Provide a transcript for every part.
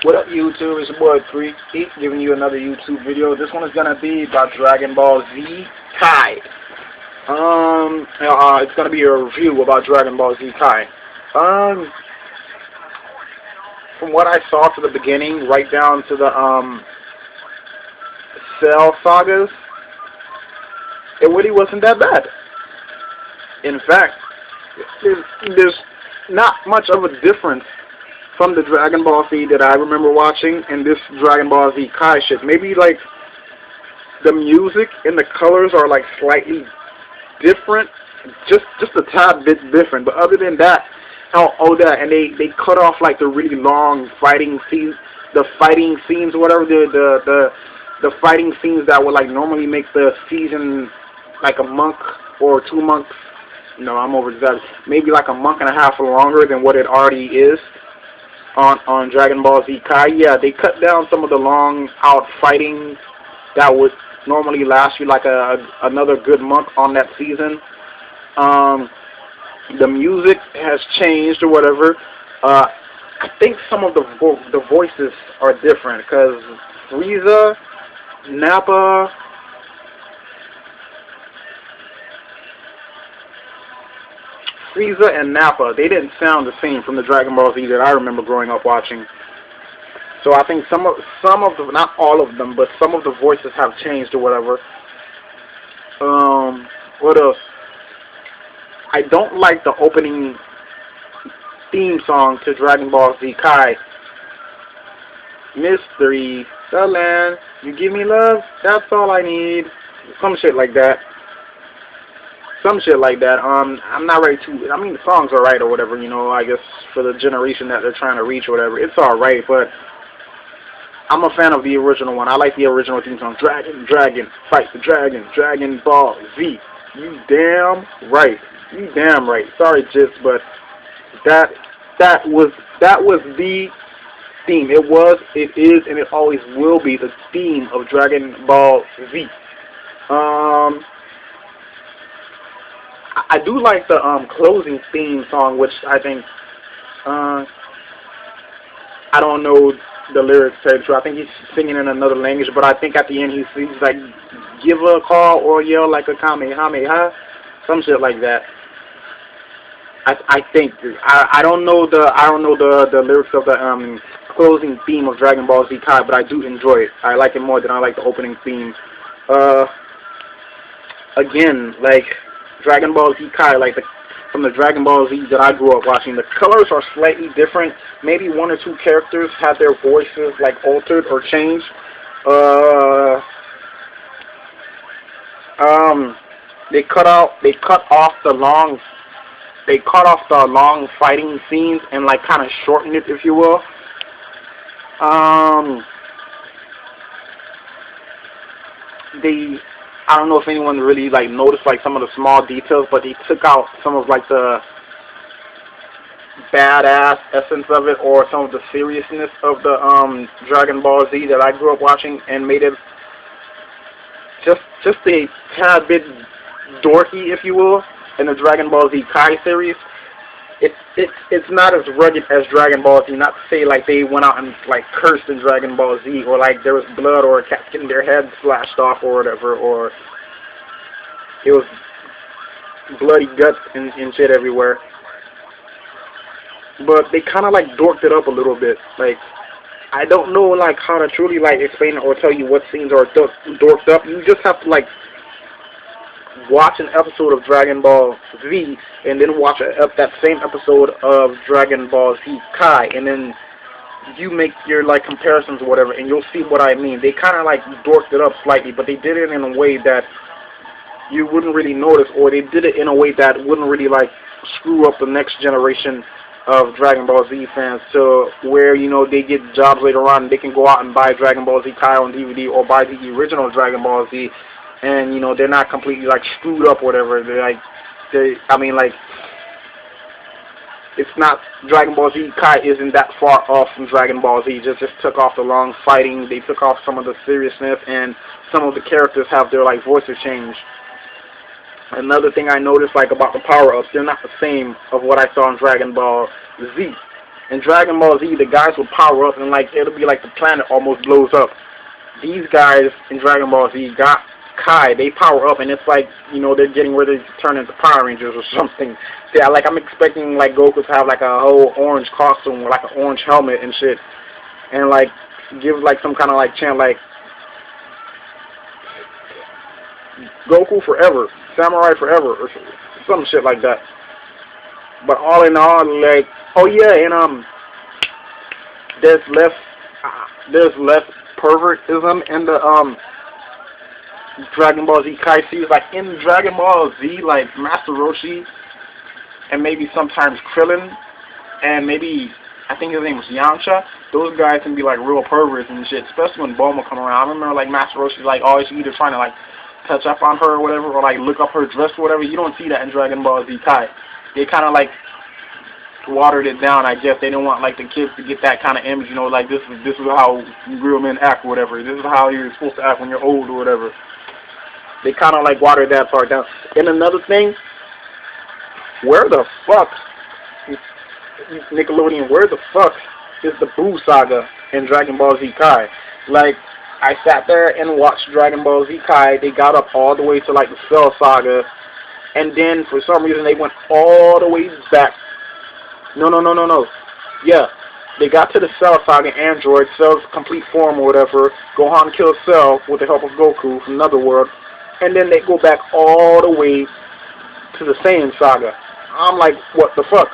What up, YouTube? It's your boy Creek giving you another YouTube video. This one is gonna be about Dragon Ball Z Kai. It's gonna be a review about Dragon Ball Z Kai. From what I saw to the beginning, right down to the Cell sagas, it really wasn't that bad. In fact, there's not much of a difference from the Dragon Ball Z that I remember watching and this Dragon Ball Z Kai shit. Maybe like the music and the colors are like slightly different, just a tad bit different. But other than that, and they cut off like the really long fighting scenes, the fighting scenes or whatever, the fighting scenes that would like normally make the season like a month or 2 months. No, I'm over that. Maybe like a month and a half longer than what it already is on Dragon Ball Z Kai. Yeah, they cut down some of the long out fighting that would normally last you like another good month on that season. The music has changed or whatever. I think some of the voices are different because Frieza, Nappa, and Nappa, they didn't sound the same from the Dragon Ball Z that I remember growing up watching. So I think some of the, not all of them, but some of the voices have changed or whatever. What else? I don't like the opening theme song to Dragon Ball Z Kai. Mystery, the land, you give me love, that's all I need. Some shit like that. I'm not ready to. I mean, the songs are right or whatever. You know, I guess for the generation that they're trying to reach or whatever, it's all right. But I'm a fan of the original one. I like the original theme song. Dragon, dragon, fight the dragon. Dragon Ball Z. You damn right. You damn right. Sorry, Jits, but that was the theme. It was, it is, and it always will be the theme of Dragon Ball Z. I do like the closing theme song, which I think I don't know the lyrics to it. I think he's singing in another language, but I think at the end he's like, give a call or yell like a kamehameha, some shit like that. I think I don't know the lyrics of the closing theme of Dragon Ball Z Kai, but I do enjoy it. I like it more than I like the opening theme. Again, like Dragon Ball Z Kai, like from the Dragon Ball Z that I grew up watching, the colors are slightly different. Maybe one or two characters had their voices like altered or changed. They cut off the long fighting scenes and like kind of shortened it, if you will. I don't know if anyone really like noticed like some of the small details, but they took out some of like the badass essence of it or some of the seriousness of the Dragon Ball Z that I grew up watching and made it just a tad bit dorky, if you will, in the Dragon Ball Z Kai series. It's not as rugged as Dragon Ball Z. Not to say like they went out and like cursed in Dragon Ball Z, or like there was blood or a cat getting their head slashed off or whatever, or it was bloody guts and shit everywhere. But they kind of like dorked it up a little bit. Like, I don't know like how to truly like explain it or tell you what scenes are dorked up. You just have to like watch an episode of Dragon Ball Z and then watch that same episode of Dragon Ball Z Kai, and then you make your like comparisons or whatever, and you'll see what I mean. They kind of like dorked it up slightly, but they did it in a way that you wouldn't really notice, or they did it in a way that wouldn't really like screw up the next generation of Dragon Ball Z fans, to where, you know, they get jobs later on and they can go out and buy Dragon Ball Z Kai on DVD or buy the original Dragon Ball Z, and you know they're not completely like screwed up or whatever. I mean like it's not, Dragon Ball Z Kai isn't that far off from Dragon Ball Z. Just took off the long fighting, they took off some of the seriousness, and some of the characters have their like voices changed. Another thing I noticed like about the power-ups, they're not the same of what I saw in Dragon Ball Z. In Dragon Ball Z, the guys will power up and like it'll be like the planet almost blows up. These guys in Dragon Ball Z got Kai. They power up and it's like, you know, they're getting ready to turn into Power Rangers or something. Yeah, like I'm expecting like Goku to have like a whole orange costume or like an orange helmet and shit, and like give like some kind of like chant like Goku forever, Samurai forever, or some shit like that. But all in all, like, oh yeah, and there's less pervertism in the Dragon Ball Z Kai series. Like in Dragon Ball Z, like Master Roshi and maybe sometimes Krillin and maybe I think his name was Yamcha. Those guys can be like real perverts and shit, especially when Bulma come around. I remember like Master Roshi like always either trying to like touch up on her or whatever, or like look up her dress or whatever. You don't see that in Dragon Ball Z Kai. They kind of like watered it down, I guess. They didn't want like the kids to get that kind of image, you know, like this is how real men act or whatever. This is how you're supposed to act when you're old or whatever. They kind of like watered that part down. And another thing, where the fuck, Nickelodeon, where the fuck is the Boo saga in Dragon Ball Z Kai? Like, I sat there and watched Dragon Ball Z Kai. They got up all the way to like the Cell saga, and then for some reason they went all the way back. No. Yeah, they got to the Cell saga, Android, Cell's complete form or whatever. Gohan kills Cell with the help of Goku from another world, and then they go back all the way to the Saiyan saga. I'm like, what the fuck?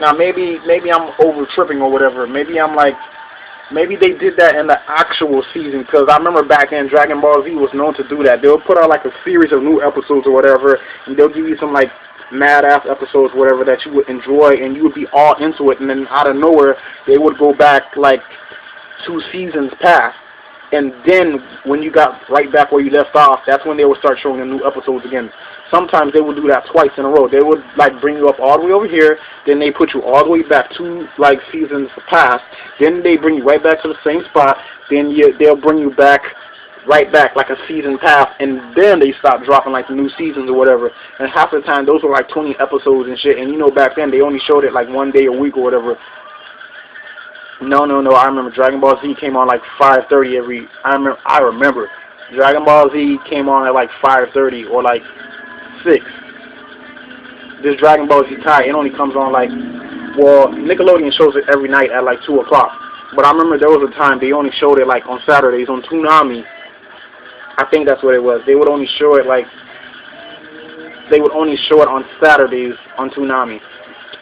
Now maybe I'm over tripping or whatever. Maybe they did that in the actual season, because I remember back then Dragon Ball Z was known to do that. They'll put out like a series of new episodes or whatever, and they'll give you some like mad ass episodes or whatever that you would enjoy and you would be all into it, and then out of nowhere they would go back like 2 seasons past, and then when you got right back where you left off, that's when they would start showing the new episodes again. Sometimes they would do that twice in a row. They would like bring you up all the way over here, then they put you all the way back 2 like seasons past, then they bring you right back to the same spot, then they'll bring you back right back like a season past, and then they stop dropping like the new seasons or whatever. And half the time those were like 20 episodes and shit, and you know back then they only showed it like 1 day a week or whatever. No, I remember Dragon Ball Z came on like 5:30 every. I remember Dragon Ball Z came on at like 5:30 or like 6. This Dragon Ball Z Kai, it only comes on like, well, Nickelodeon shows it every night at like 2 o'clock. But I remember there was a time they only showed it like on Saturdays on Toonami. I think that's what it was. They would only show it like, they would only show it on Saturdays on Toonami.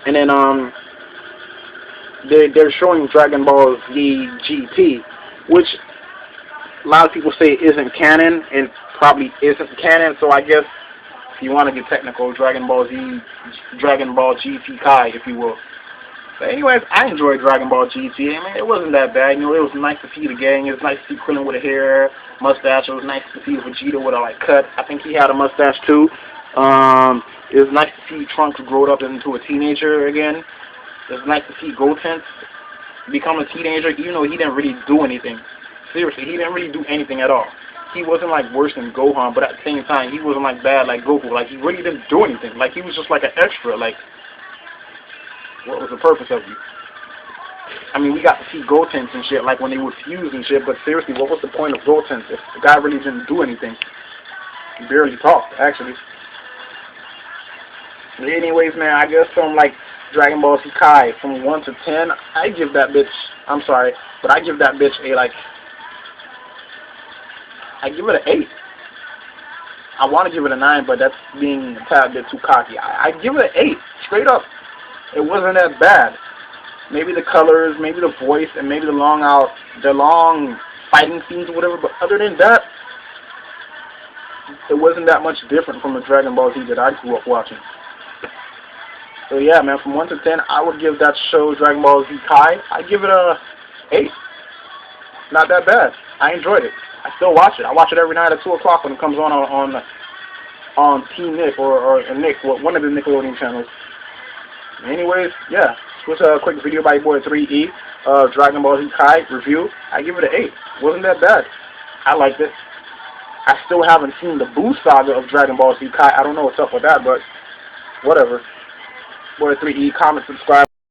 And then they're showing Dragon Ball Z GT, which a lot of people say isn't canon, and probably isn't canon. So I guess if you want to get technical, Dragon Ball GT Kai, if you will. But anyways, I enjoyed Dragon Ball GT. I mean, it wasn't that bad. You know, it was nice to see the gang. It was nice to see Krillin with a hair, mustache. It was nice to see Vegeta with a like cut. I think he had a mustache too. It was nice to see Trunks grow up into a teenager again. It was nice to see Goten become a teenager, even though he didn't really do anything. Seriously, he didn't really do anything at all. He wasn't like worse than Gohan, but at the same time, he wasn't like bad like Goku. Like, he really didn't do anything. Like, he was just like an extra. Like, what was the purpose of you? I mean, we got to see Gotenks and shit, like when they would fuse and shit, but seriously, what was the point of Gotenks if the guy really didn't do anything? He barely talked, actually. But anyways, man, I guess from like Dragon Ball Z Kai, from 1 to 10, I give that bitch, I'm sorry, but I give that bitch a like, I give it an 8. I want to give it a 9, but that's being a tad bit too cocky. I give it an 8, straight up. It wasn't that bad. Maybe the colors, maybe the voice, and maybe the long fighting scenes or whatever, but other than that, it wasn't that much different from the Dragon Ball Z that I grew up watching. So yeah, man, from 1 to 10, I would give that show, Dragon Ball Z Kai, I give it a 8. Not that bad. I enjoyed it. I still watch it. I watch it every night at 2 o'clock when it comes on Team Nick or Nick, one of the Nickelodeon channels. Anyways, yeah, this was a quick video by your boy 3E, Dragon Ball Z Kai review. I give it an 8. Wasn't that bad. I liked it. I still haven't seen the Boo saga of Dragon Ball Z Kai. I don't know what's up with that, but whatever. boy 3E. Comment, subscribe.